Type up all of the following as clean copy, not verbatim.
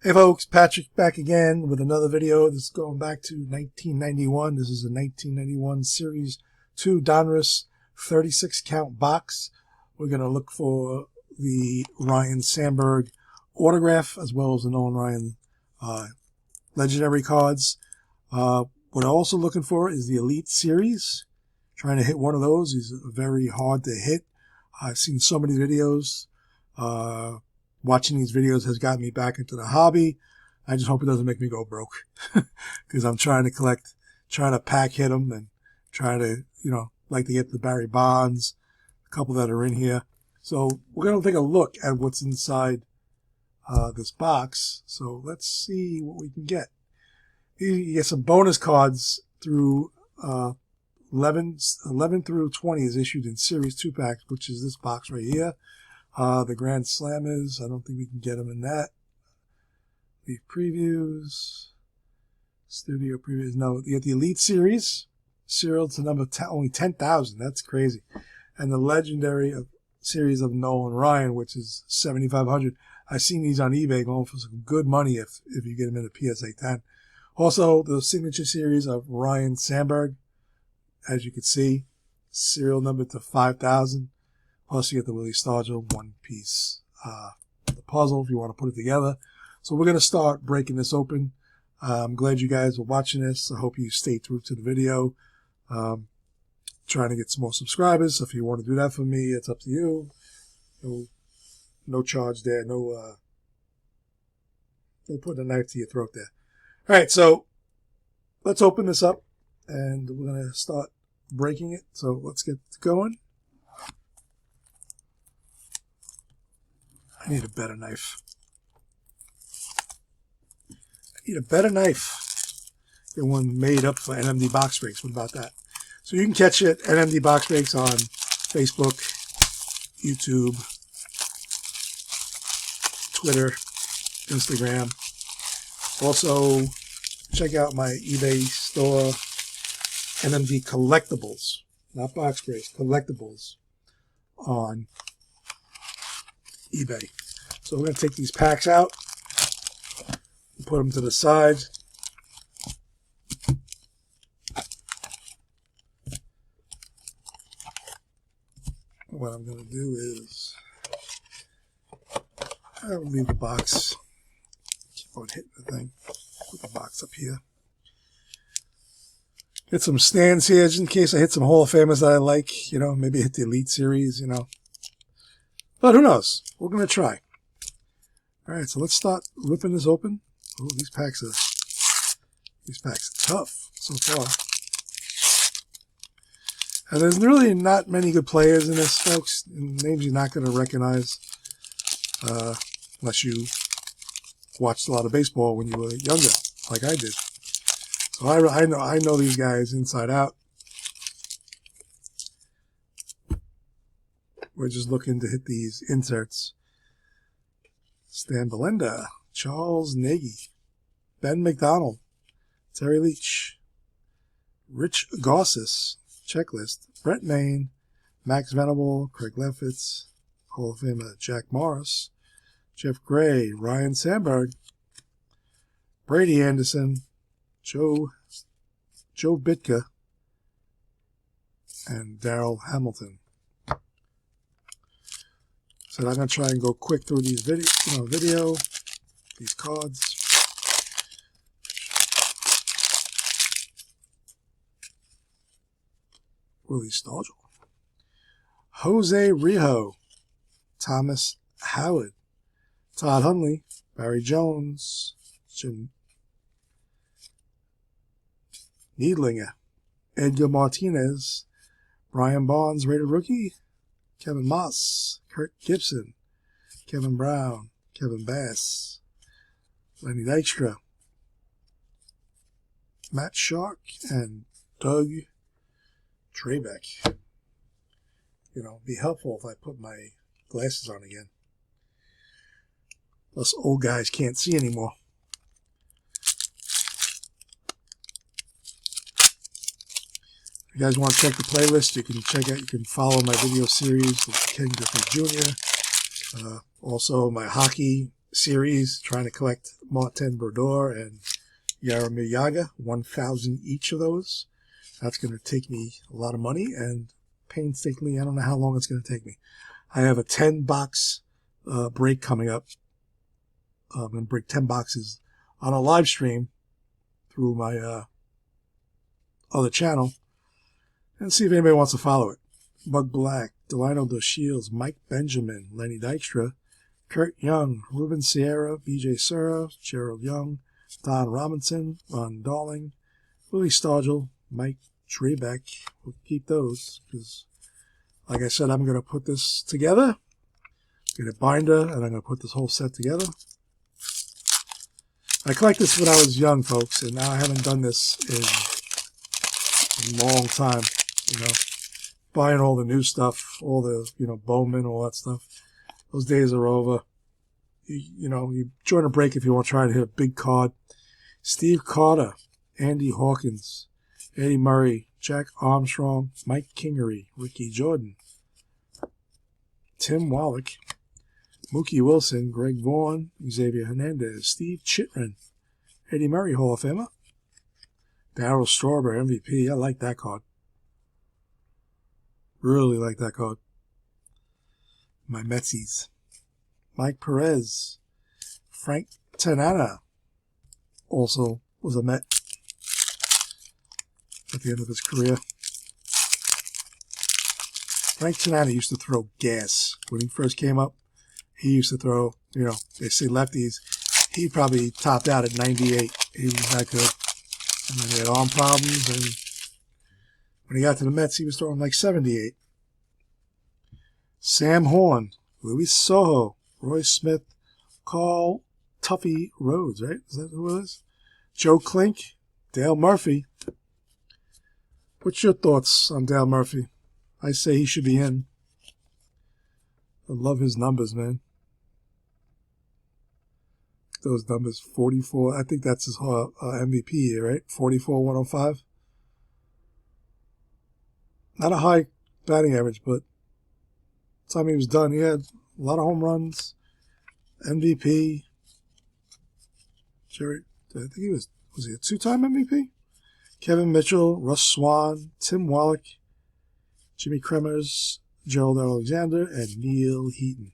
Hey folks, Patrick back again with another video. This is going back to 1991. This is a 1991 Series 2 Donruss 36 count box. We're going to look for the Ryne Sandberg autograph as well as the Nolan Ryan legendary cards. What I'm also looking for is the Elite Series. Trying to hit one of those is very hard to hit. I've seen so many videos. Watching these videos has got me back into the hobby. I just hope it doesn't make me go broke because I'm trying to collect, trying to pack hit them and trying to, like to get the Barry Bonds, a couple that are in here. So we're going to take a look at what's inside this box. So let's see what we can get. You get some bonus cards through 11 through 20 is issued in Series 2 packs, which is this box right here. The Grand Slammers, I don't think we can get them in that. The previews, studio previews, no, you get the Elite Series, serial to number 10, only 10,000, that's crazy. And the Legendary Series of Nolan Ryan, which is 7,500. I've seen these on eBay going for some good money if you get them in a PSA 10. Also, the Signature Series of Ryne Sandberg, as you can see, serial number to 5,000. Plus, you get the Willie Stargell one-piece the puzzle if you want to put it together. So we're going to start breaking this open. I'm glad you guys are watching this. I hope you stay through to the video. Trying to get some more subscribers. If you want to do that for me, it's up to you. No charge there. No putting a knife to your throat there. All right, so let's open this up, and we're going to start breaking it. So let's get going. I need a better knife. Get one made up for NMD Box Breaks. What about that? So you can catch it at NMD Box Breaks on Facebook, YouTube, Twitter, Instagram. Also, check out my eBay store, NMD Collectibles, not Box Breaks, Collectibles on eBay. So we're going to take these packs out and put them to the side. What I'm going to do is I'll leave the box. Keep on hitting the thing. Put the box up here. Get some stands here just in case I hit some Hall of Famers that I like. Maybe hit the Elite Series, But who knows? We're going to try. All right, so let's start ripping this open. Oh, these packs are tough so far. And there's really not many good players in this, folks. Names you're not going to recognize unless you watched a lot of baseball when you were younger, like I did. So I know these guys inside out. We're just looking to hit these inserts. Stan Belenda, Charles Nagy, Ben McDonald, Terry Leach, Rich Gossis, checklist, Brett Maine, Max Venable, Craig Lefitz, Hall of Famer Jack Morris, Jeff Gray, Ryne Sandberg, Brady Anderson, Joe Bitka, and Darrell Hamilton. So I'm going to try and go quick through these video, these cards. Willie Stargell, Jose Rijo, Thomas Howard, Todd Hundley, Barry Jones, Jim Needlinger, Edgar Martinez, Brian Barnes, rated rookie, Kevin Moss, Kurt Gibson, Kevin Brown, Kevin Bass, Lenny Dykstra, Matt Shark, and Doug Drabek. It'd be helpful if I put my glasses on again. Us old guys can't see anymore. If you guys want to check the playlist, you can follow my video series with Ken Griffey Jr. Also my hockey series, trying to collect Martin Brodeur and Jaromir Jagr, 1,000 each of those. That's going to take me a lot of money, and painstakingly, I don't know how long it's going to take me. I have a 10-box break coming up. I'm going to break 10 boxes on a live stream through my other channel, and see if anybody wants to follow it. Bug Black, Delino Dos Shields, Mike Benjamin, Lenny Dykstra, Kurt Young, Ruben Sierra, BJ Sura, Gerald Young, Don Robinson, Ron Darling, Willie Stargell, Mike Drebeck. We'll keep those because, like I said, I'm going to put this together, get a binder, and I'm going to put this whole set together. I collected this when I was young, folks, and now I haven't done this in a long time, you know. Buying all the new stuff, all the, you know, Bowman, all that stuff. Those days are over. You know, you join a break if you want to try to hit a big card. Steve Carter, Andy Hawkins, Eddie Murray, Jack Armstrong, Mike Kingery, Ricky Jordan, Tim Wallach, Mookie Wilson, Greg Vaughn, Xavier Hernandez, Steve Chitrin, Eddie Murray, Hall of Famer, Darryl Strawberry, MVP. I like that card. Really like that card. My Metsies. Mike Perez, Frank Tanana, also was a Met at the end of his career. Frank Tanana used to throw gas. When he first came up, he used to throw, you know, they say lefties. He probably topped out at 98. He was that good. And then he had arm problems, and when he got to the Mets, he was throwing like 78. Sam Horn, Luis Sojo, Roy Smith, Carl Tuffy Rhodes, right? Is that who it is? Joe Klink, Dale Murphy. What's your thoughts on Dale Murphy? I say he should be in. I love his numbers, man. Those numbers, 44. I think that's his MVP, right? 44-105. Not a high batting average, but time he was done, he had a lot of home runs, MVP. Jerry, I think he was he a two-time MVP? Kevin Mitchell, Russ Swan, Tim Wallach, Jimmy Kremers, Gerald Alexander, and Neil Heaton.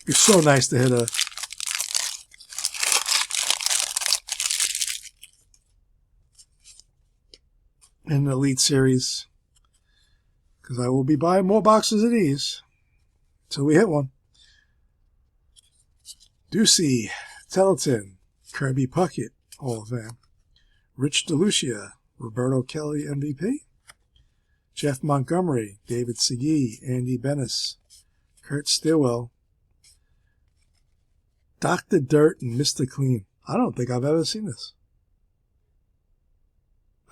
It's so nice to hit an Elite Series, because I will be buying more boxes of these until we hit one. Ducey, Telleton, Kirby Puckett, Hall of Fame, Rich DeLucia, Roberto Kelly, MVP, Jeff Montgomery, David Segui, Andy Bennis, Kurt Stillwell, Dr. Dirt, and Mr. Clean. I don't think I've ever seen this.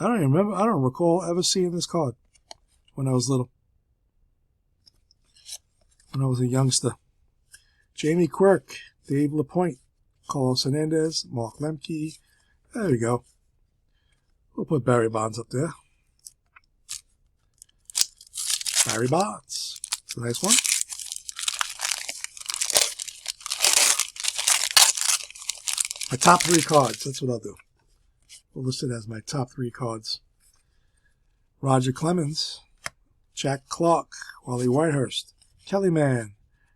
I don't recall ever seeing this card when I was little. When I was a youngster. Jamie Quirk, Dave LaPointe, Carlos Hernandez, Mark Lemke. There we go. We'll put Barry Bonds up there. Barry Bonds. It's a nice one. My top 3 cards. That's what I'll do. We'll list it as my top 3 cards. Roger Clemens, Jack Clark, Wally Whitehurst, Kelly Mann,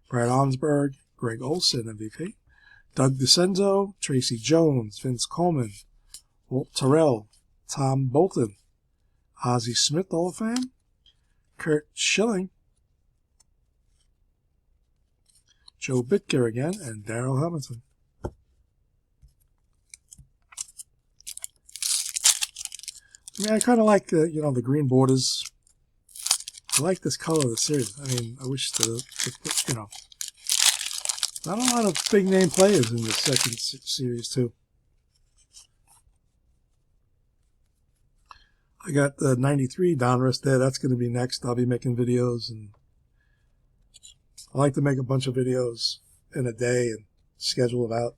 Brad Arnsberg, Greg Olson, MVP, Doug DeCenzo, Tracy Jones, Vince Coleman, Walt Terrell, Tom Bolton, Ozzie Smith, Hall of Fame, Kurt Schilling, Joe Bitker again, and Darrell Hamilton. I mean, I kind of like the, the green borders. I like this color of the series. I mean, I wish not a lot of big name players in the second series too. I got the 93 Donruss there. That's going to be next. I'll be making videos, and I like to make a bunch of videos in a day and schedule them out.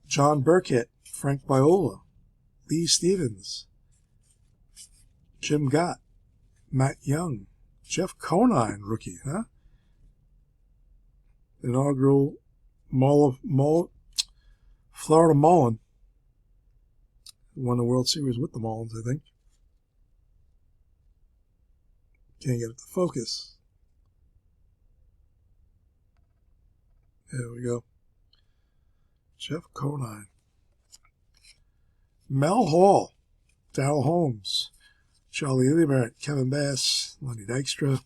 John Burkett, Frank Viola, Lee Stevens, Jim Gott, Matt Young. Jeff Conine, rookie, huh? Inaugural Florida Marlin. Won the World Series with the Marlins, I think. Can't get it to focus. There we go. Jeff Conine. Mel Hall. Darrell Holmes. Charlie Lindbergh, Kevin Bass, Lenny Dykstra,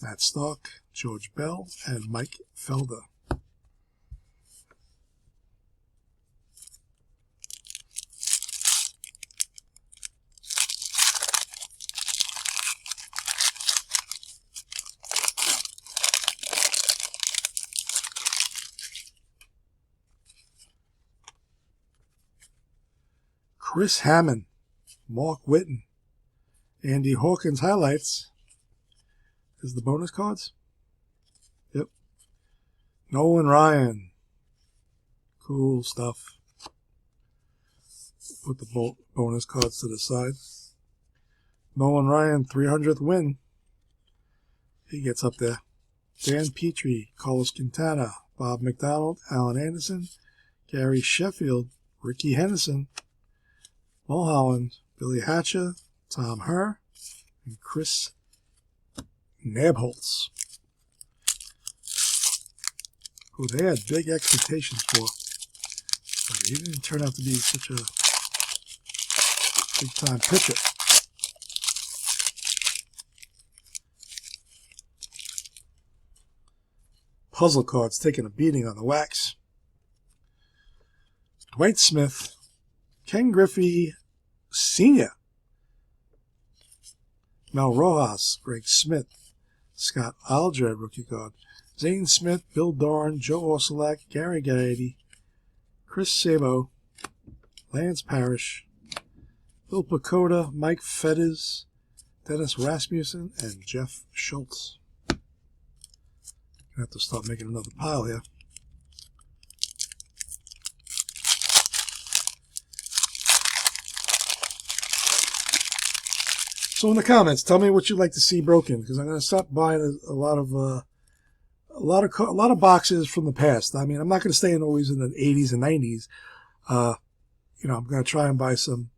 Matt Stark, George Bell, and Mike Felder. Chris Hammond, Mark Whitten, Andy Hawkins highlights. Is the bonus cards? Yep. Nolan Ryan. Cool stuff. Put the bonus cards to the side. Nolan Ryan, 300th win. He gets up there. Dan Petrie, Carlos Quintana, Bob McDonald, Alan Anderson, Gary Sheffield, Ricky Henderson, Mulholland, Billy Hatcher, Tom Herr, and Chris Nabholz, who they had big expectations for. But he didn't turn out to be such a big-time pitcher. Puzzle cards taking a beating on the wax. Dwight Smith, Ken Griffey Sr., Mel Rojas, Greg Smith, Scott Alger, rookie card, Zane Smith, Bill Dorn, Joe Orsulak, Gary Gaetti, Chris Sabo, Lance Parrish, Bill Pacoda, Mike Fetters, Dennis Rasmussen, and Jeff Schultz. I'm going to have to start making another pile here. So in the comments, tell me what you'd like to see broken, because I'm going to stop buying a lot of boxes from the past. I mean, I'm not going to stay always in the 80s and 90s. I'm going to try and buy some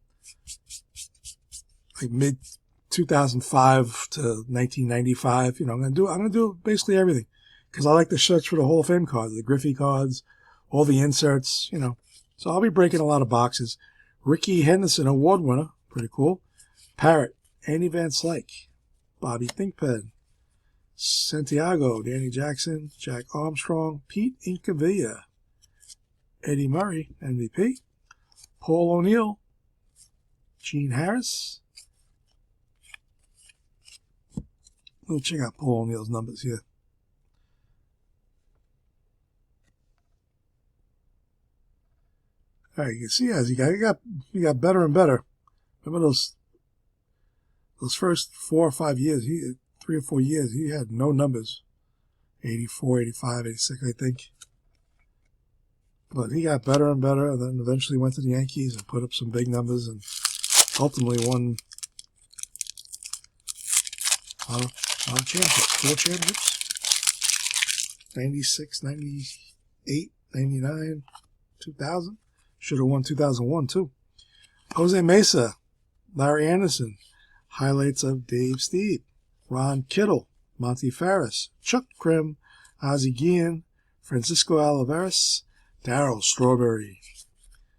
like mid 2005 to 1995. I'm going to do basically everything, because I like to search for the Hall of Fame cards, the Griffey cards, all the inserts. So I'll be breaking a lot of boxes. Ricky Henderson, award winner, pretty cool. Parrot, Andy Van Slyke, Bobby Thinkpad, Santiago, Danny Jackson, Jack Armstrong, Pete Incavilla, Eddie Murray, MVP, Paul O'Neill, Gene Harris. We'll check out Paul O'Neill's numbers here. All right, you can see as he got better and better. Remember those first 4 or 5 years, 3 or 4 years, he had no numbers. 84, 85, 86, I think. But he got better and better, and then eventually went to the Yankees and put up some big numbers, and ultimately won a lot of championships. 4 championships. 96, 98, 99, 2000. Should have won 2001, too. Jose Mesa, Larry Anderson, highlights of Dave Steed, Ron Kittle, Monty Farris, Chuck Krim, Ozzie Guillen, Francisco Olivares, Darryl Strawberry.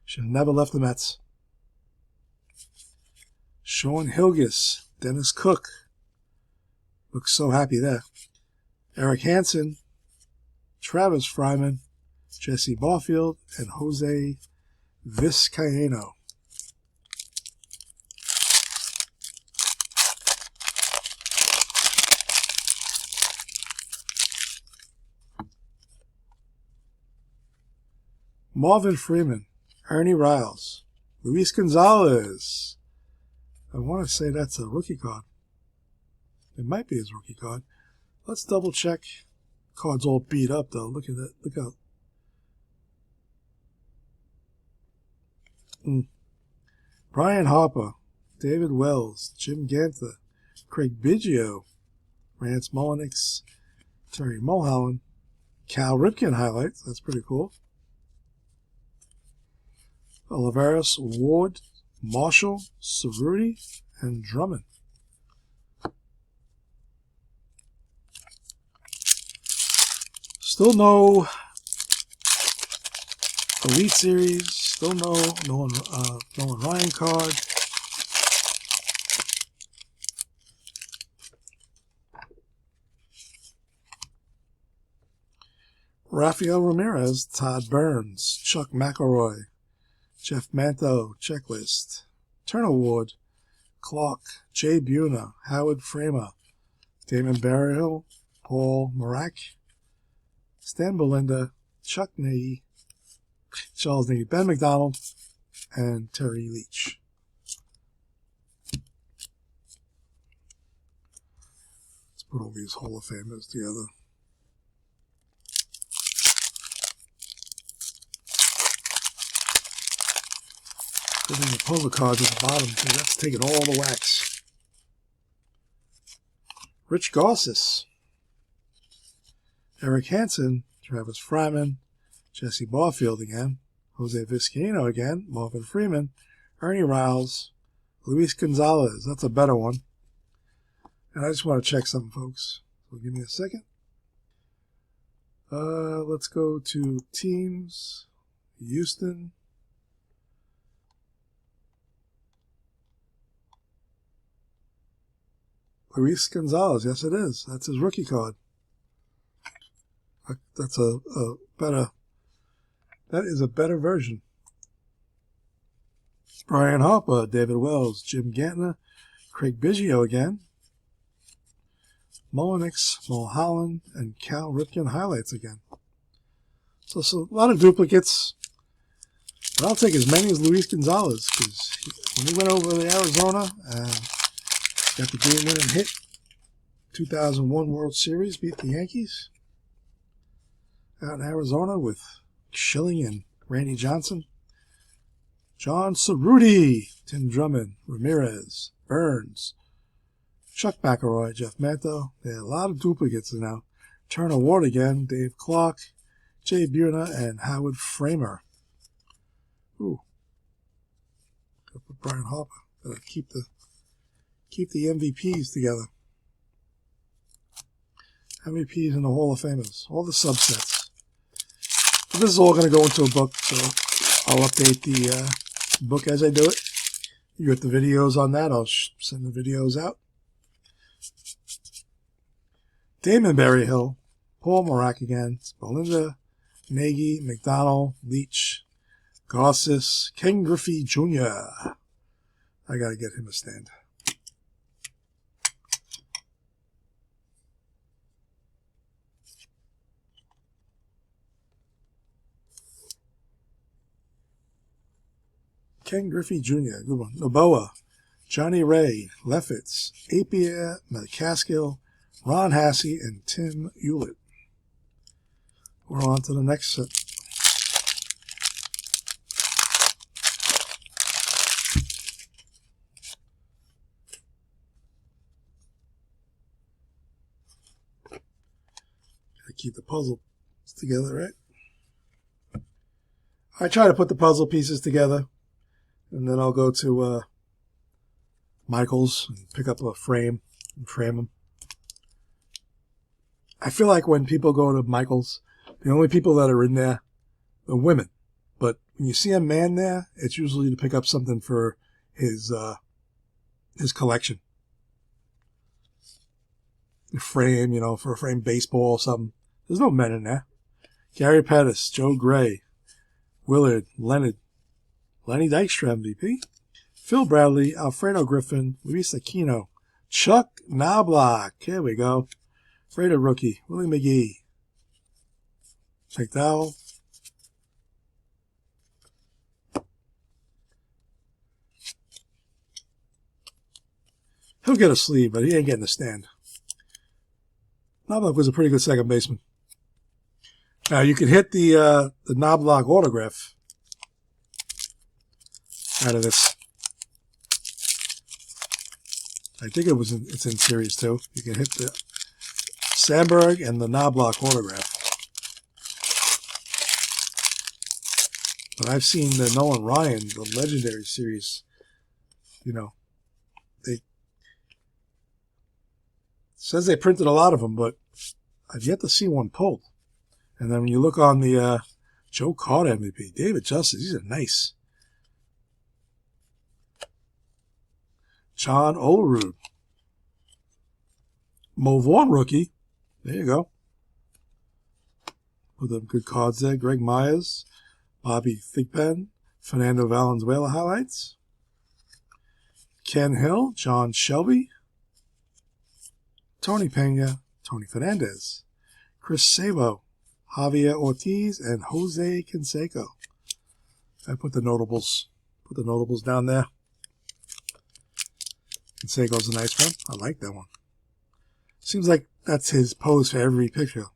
Should have never left the Mets. Sean Hilgis, Dennis Cook. Looks so happy there. Eric Hansen, Travis Fryman, Jesse Barfield, and Jose Vizcaino. Marvin Freeman, Ernie Riles, Luis Gonzalez. I want to say that's a rookie card. It might be his rookie card. Let's double check. Card's all beat up though. Look at that. Look out. Brian Harper, David Wells, Jim Ganther, Craig Biggio, Rance Mulliniks, Terry Mulholland, Cal Ripken highlights. That's pretty cool. Olivares, Ward, Marshall, Cerruti, and Drummond. Still no Elite Series. Still no Nolan Ryan card. Rafael Ramirez, Todd Burns, Chuck McElroy, Jeff Manto, checklist. Turner Ward, Clark, Jay Buhner, Howard Framer, Damon Berryhill, Paul Marak, Stan Belinda, Chuck Nagy, Charles Nagy, Ben McDonald, and Terry Leach. Let's put all these Hall of Famers together. Putting the puzzle cards at the bottom because that's taking all the wax. Rich Garces, Eric Hansen, Travis Fryman, Jesse Barfield again, Jose Vizcaino again, Marvin Freeman, Ernie Riles, Luis Gonzalez. That's a better one. And I just want to check something, folks. So give me a second. Let's go to teams. Houston. Luis Gonzalez, yes it is. That's his rookie card. That's a better. That is a better version. Brian Harper, David Wells, Jim Gantner, Craig Biggio again, Mulliniks, Mulholland, and Cal Ripken highlights again. So a lot of duplicates. But I'll take as many as Luis Gonzalez because when he went over to Arizona and got the game-winning hit, 2001 World Series, beat the Yankees out in Arizona with Schilling and Randy Johnson. John Cerruti, Tim Drummond, Ramirez, Burns, Chuck McElroy, Jeff Manto. There are a lot of duplicates now. Turner Ward again, Dave Clark, Jay Buhner, and Howard Framer. Ooh. Gotta put Brian Harper. Gotta keep the MVPs together. MVPs in the Hall of Famers. All the subsets. But this is all going to go into a book, so I'll update the book as I do it. You get the videos on that. I'll send the videos out. Damon Berryhill, Paul Marak again, Belinda, Nagy, McDonald, Leach, Garces, Ken Griffey Jr. I got to get him a stand. Ken Griffey Jr., good one. Noboa, Johnny Ray, Leffitz, Appier, McCaskill, Ron Hasse, and Tim Hewlett. We're on to the next set. Gotta keep the puzzle together, right? I try to put the puzzle pieces together. And then I'll go to Michael's and pick up a frame and frame them. I feel like when people go to Michael's, the only people that are in there are women. But when you see a man there, it's usually to pick up something for his collection. A frame, for a frame baseball or something. There's no men in there. Gary Pettis, Joe Gray, Willard, Leonard, Lenny Dykstra MVP, Phil Bradley, Alfredo Griffin, Luis Aquino, Chuck Knobloch, here we go, Rated rookie, Willie McGee, McDowell, he'll get a sleeve, but he ain't getting a stand. Knobloch was a pretty good second baseman. Now you can hit the Knobloch autograph out of this. I think it's in Series 2. You can hit the Sandberg and the Knobloch autograph. But I've seen the Nolan Ryan, the Legendary Series, you know, it says they printed a lot of them, but I've yet to see one pulled. And then when you look on the Joe Carter MVP, David Justice, these are nice. John Olerud. Mo Vaughn rookie. There you go. With them good cards there. Greg Myers. Bobby Thigpen. Fernando Valenzuela highlights. Ken Hill. John Shelby. Tony Pena. Tony Fernandez. Chris Sabo. Javier Ortiz and Jose Canseco. I put the notables down there. Canseco's a nice one. I like that one. Seems like that's his pose for every picture.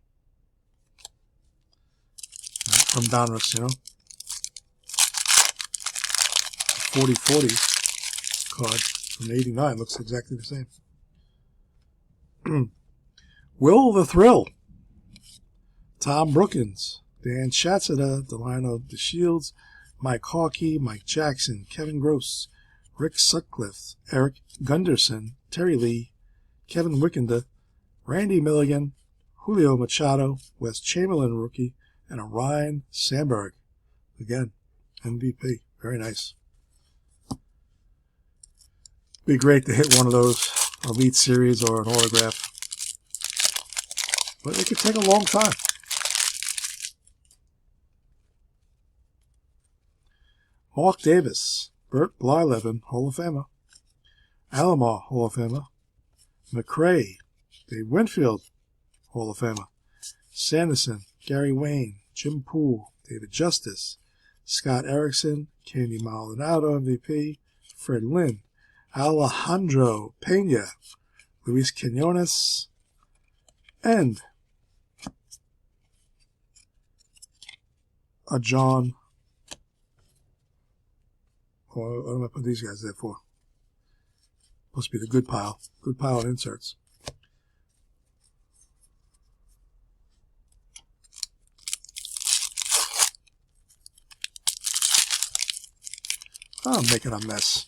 From Donruss, you know. 40-40 card from 89 looks exactly the same. Will the Thrill. Tom Brookins, Dan Schatzeder, Delano DeShields, Mike Hawkey, Mike Jackson, Kevin Gross, Rick Sutcliffe, Eric Gunderson, Terry Lee, Kevin Wickender, Randy Milligan, Julio Machado, Wes Chamberlain rookie, and a Ryan Sandberg. Again, MVP. Very nice. Be great to hit one of those Elite Series or an autograph. But it could take a long time. Mark Davis, Bert Blyleven, Hall of Famer. Alomar, Hall of Famer. McRae, Dave Winfield, Hall of Famer. Sanderson, Gary Wayne, Jim Poole, David Justice, Scott Erickson, Candy Maldonado MVP, Fred Lynn, Alejandro Pena, Luis Quinones, and a John. What am I putting these guys there for? Supposed to be the good pile. Good pile of inserts. Oh, I'm making a mess.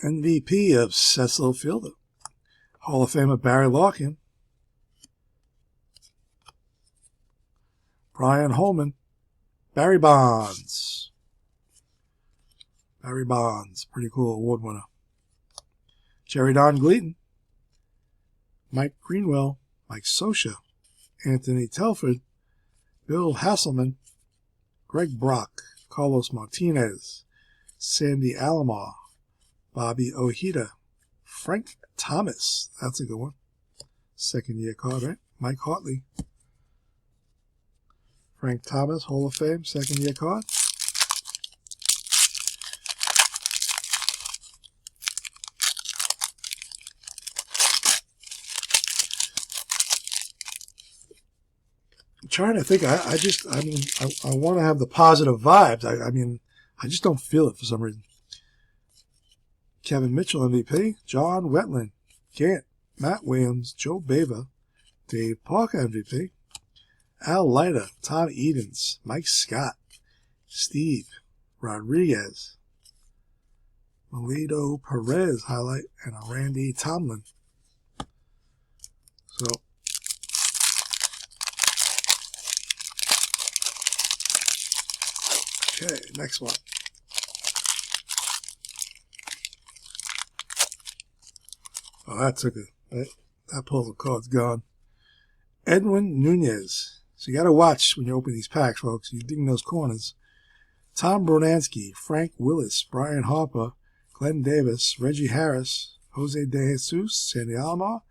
MVP of Cecil Fielder. Hall of Famer Barry Larkin. Brian Holman. Barry Bonds. Barry Bonds. Pretty cool award winner. Jerry Don Gleaton. Mike Greenwell. Mike Scioscia. Anthony Telford. Bill Hasselman. Greg Brock. Carlos Martinez. Sandy Alomar. Bobby Ojeda. Frank Thomas. That's a good one. Second year card, right? Mike Hartley. Frank Thomas, Hall of Fame, second year card. I'm trying to think. I want to have the positive vibes. I just don't feel it for some reason. Kevin Mitchell, MVP. John Wetland. Gant. Matt Williams. Joe Bava. Dave Parker, MVP. Al Leiter. Tom Edens. Mike Scott. Steve Rodriguez. Melito Perez highlight. And a Randy Tomlin. So, okay, next one. Oh, that took that pull of cards gone. Edwin Nunez. So you got to watch when you open these packs, folks. You dig in those corners. Tom Bronansky, Frank Willis, Brian Harper, Glenn Davis, Reggie Harris, Jose De Jesus, Sandy Alomar.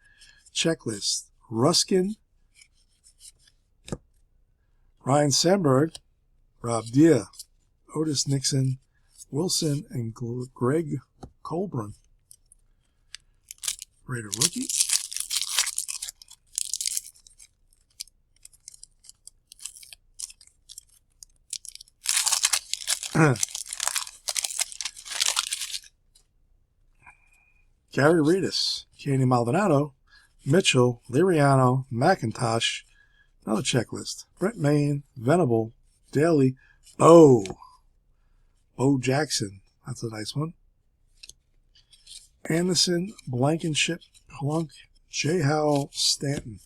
Checklist. Ruskin, Ryan Sandberg, Rob Deere, Otis Nixon, Wilson, and Greg Colburn. Raider rookie. Gary Redus, Kenny Maldonado, Mitchell, Liriano, McIntosh, another checklist. Brett Main, Venable, Daly, Bo Jackson, that's a nice one. Anderson, Blankenship, Plunk, J. Howell, Stanton.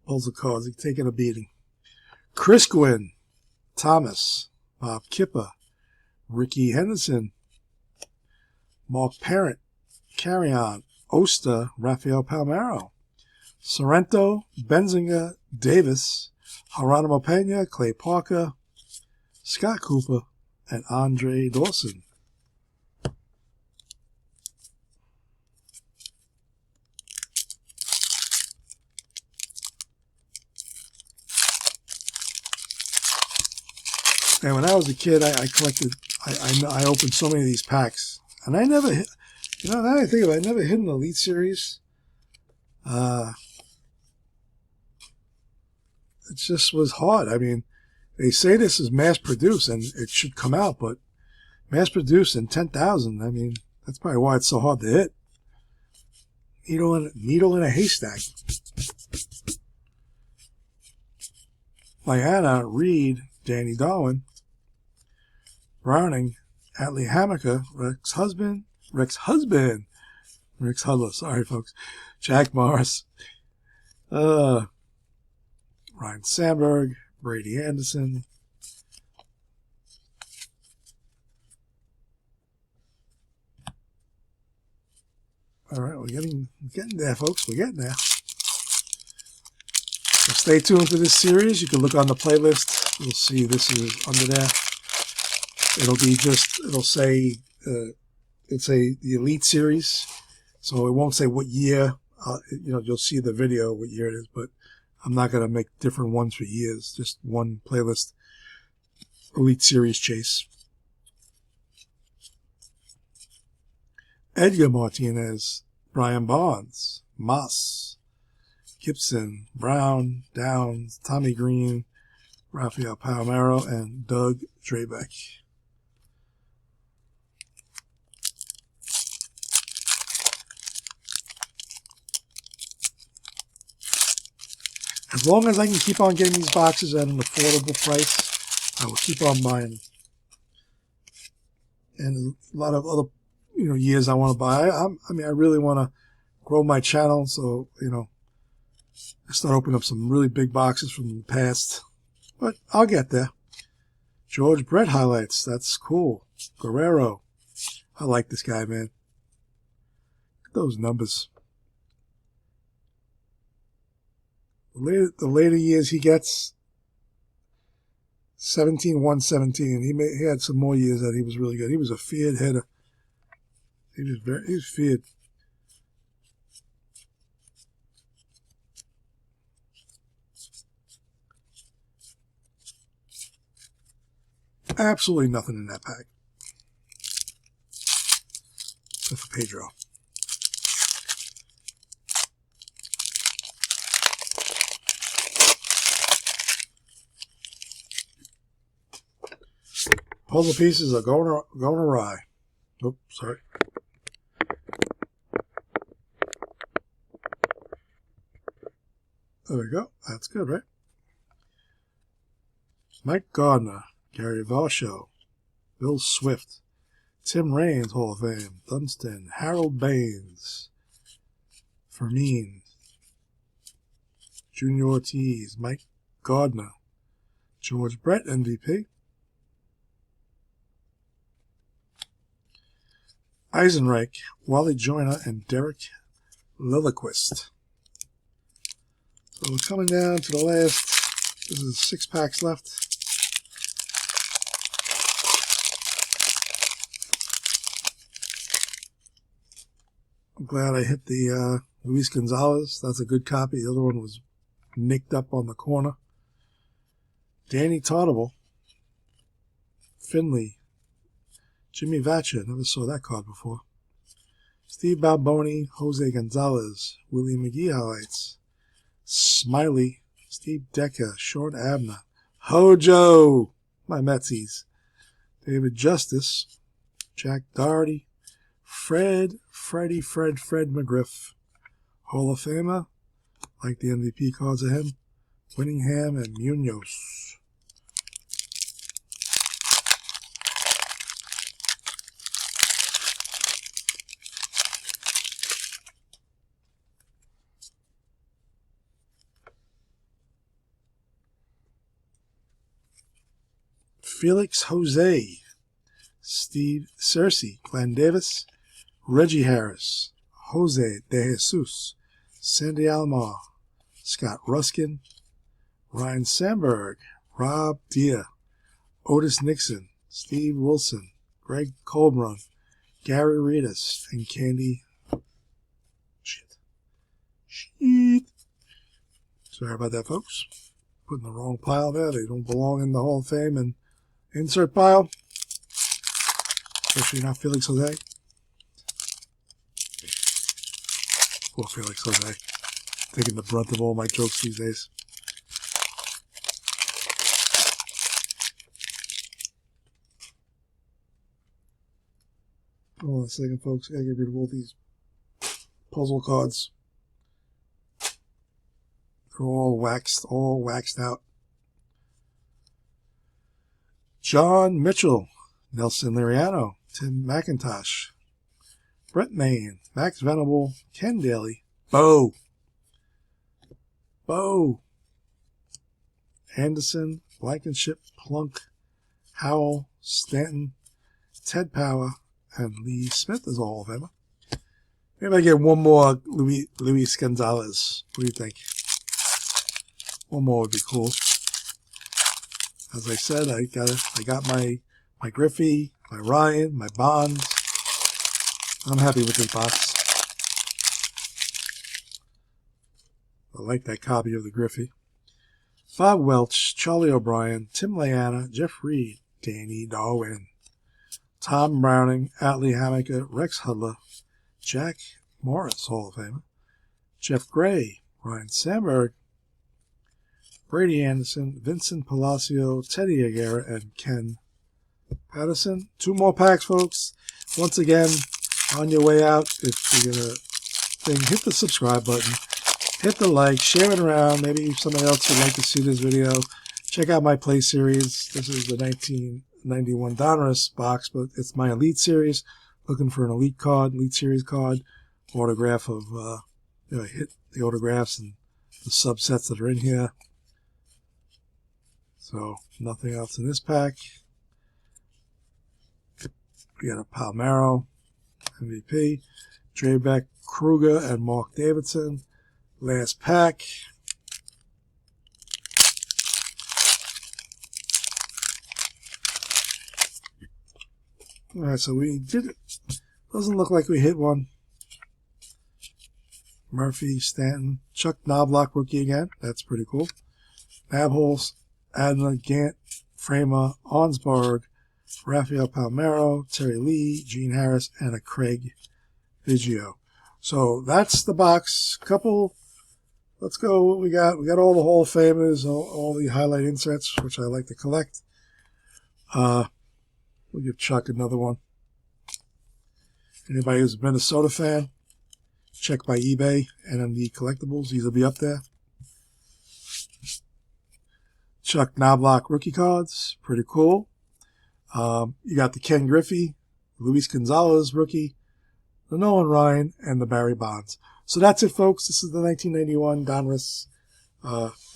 Pulls the cards, he's taking a beating. Chris Gwynn, Thomas, Bob Kipper, Ricky Henderson, Mark Parent, Carrion, Oster, Rafael Palmeiro, Sorrento, Benzinger, Davis, Geronimo Pena, Clay Parker, Scott Cooper, and Andre Dawson. And when I was a kid, I collected, I opened so many of these packs. And I never hit, you know, now that I think of it, I never hit an Elite Series. It just was hard. I mean, they say this is mass-produced and it should come out, but mass-produced in 10,000, I mean, that's probably why it's so hard to hit. Needle in a haystack. Diana, Reed, Danny Darwin, Browning, Atlee Hammaker, Rex Hudler, sorry folks, Jack Morris, Ryan Sandberg, Brady Anderson, all right, we're getting there, folks. We're getting there. So stay tuned to this series. You can look on the playlist. You'll see this is under there. It'll say the Elite Series, so it won't say what year. You'll see the video what year it is, but I'm not gonna make different ones for years. Just one playlist. Elite Series Chase. Edgar Martinez, Brian Barnes, Moss, Gibson, Brown, Downs, Tommy Green, Rafael Palmeiro, and Doug Drabek. As long as I can keep on getting these boxes at an affordable price, I will keep on buying. And a lot of other, years I want to buy. I really want to grow my channel, so, I start opening up some really big boxes from the past. But I'll get there. George Brett highlights. That's cool. Guerrero. I like this guy, man. Look at those numbers. The later years he gets, 17-1-17. He had some more years that he was really good. He was a feared hitter. He was feared. Absolutely nothing in that pack. Except for Pedro. Puzzle pieces are going awry. Oops, sorry. There we go. That's good, right? Mike Gardner, Gary Varsho, Bill Swift, Tim Raines, Hall of Fame, Dunston, Harold Baines, Fermin, Junior Ortiz, Mike Gardner, George Brett, MVP, Eisenreich, Wally Joyner, and Derek Lilliquist. So we're coming down to the last, this is 6 packs left. I'm glad I hit the Luis Gonzalez. That's a good copy. The other one was nicked up on the corner. Danny Tartable, Finley. Jimmy Vacha, never saw that card before. Steve Balboni, Jose Gonzalez, Willie McGee highlights. Smiley, Steve Decker, Sean Abner, Hojo, my Metsies. David Justice, Jack Doherty, Fred McGriff, Hall of Famer, like the MVP cards of him, Winningham and Munoz. Felix Jose, Steve Searcy, Glenn Davis, Reggie Harris, Jose De Jesus, Sandy Alomar, Scott Ruskin, Ryan Sandberg, Rob Dia, Otis Nixon, Steve Wilson, Greg Colbrun, Gary Reedus, and Candy. Shit. Sorry about that, folks. Put in the wrong pile there. They don't belong in the Hall of Fame and insert pile. Especially not Felix Jose. Poor Felix Jose. Taking the brunt of all my jokes these days. Hold on a second, folks. I gotta get rid of all these puzzle cards. They're all waxed out. John Mitchell, Nelson Liriano, Tim McIntosh, Brett Main, Max Venable, Ken Daly, Bo, Anderson, Blankenship, Plunk, Howell, Stanton, Ted Power, and Lee Smith is all of them. Maybe I get one more Luis Gonzalez. What do you think? One more would be cool. As I said, I got my Griffey, my Ryan, my Bonds. I'm happy with this box. I like that copy of the Griffey. Bob Welch, Charlie O'Brien, Tim Layana, Jeff Reed, Danny Darwin, Tom Browning, Atlee Hammaker, Rex Hudler, Jack Morris, Hall of Famer, Jeff Gray, Ryan Sandberg, Brady Anderson, Vincent Palacio, Teddy Aguirre, and Ken Patterson. 2 more packs, folks. Once again, on your way out, if you're going to hit the subscribe button, hit the like, share it around. Maybe somebody else would like to see this video. Check out my play series. This is the 1991 Donruss box, but it's my Elite series. Looking for an Elite card, Elite series card, autograph of, hit the autographs and the subsets that are in here. So, nothing else in this pack. We got a Palmeiro, MVP, Dreybeck, Kruger, and Mark Davidson. Last pack. Alright, so we did it. Doesn't look like we hit one. Murphy, Stanton, Chuck Knobloch, rookie again. That's pretty cool. Nabholz, Adler, Gant, Framer, Arnsberg, Rafael Palmeiro, Terry Lee, Gene Harris, and a Craig Biggio. So that's the box. Let's go. What we got? We got all the Hall of Famers, all the highlight inserts, which I like to collect. We'll give Chuck another one. Anybody who's a Minnesota fan, check my eBay, NMD Collectibles. These will be up there. Chuck Knobloch rookie cards, pretty cool. You got the Ken Griffey, Luis Gonzalez rookie, the Nolan Ryan, and the Barry Bonds. So that's it, folks. This is the 1991 Donruss,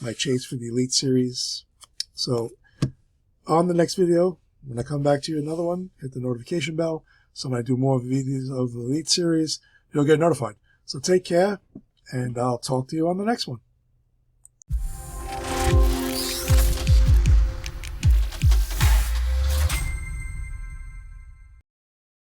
my chase for the Elite Series. So on the next video, when I come back to you another one, hit the notification bell. So when I do more videos of the Elite Series, you'll get notified. So take care, and I'll talk to you on the next one.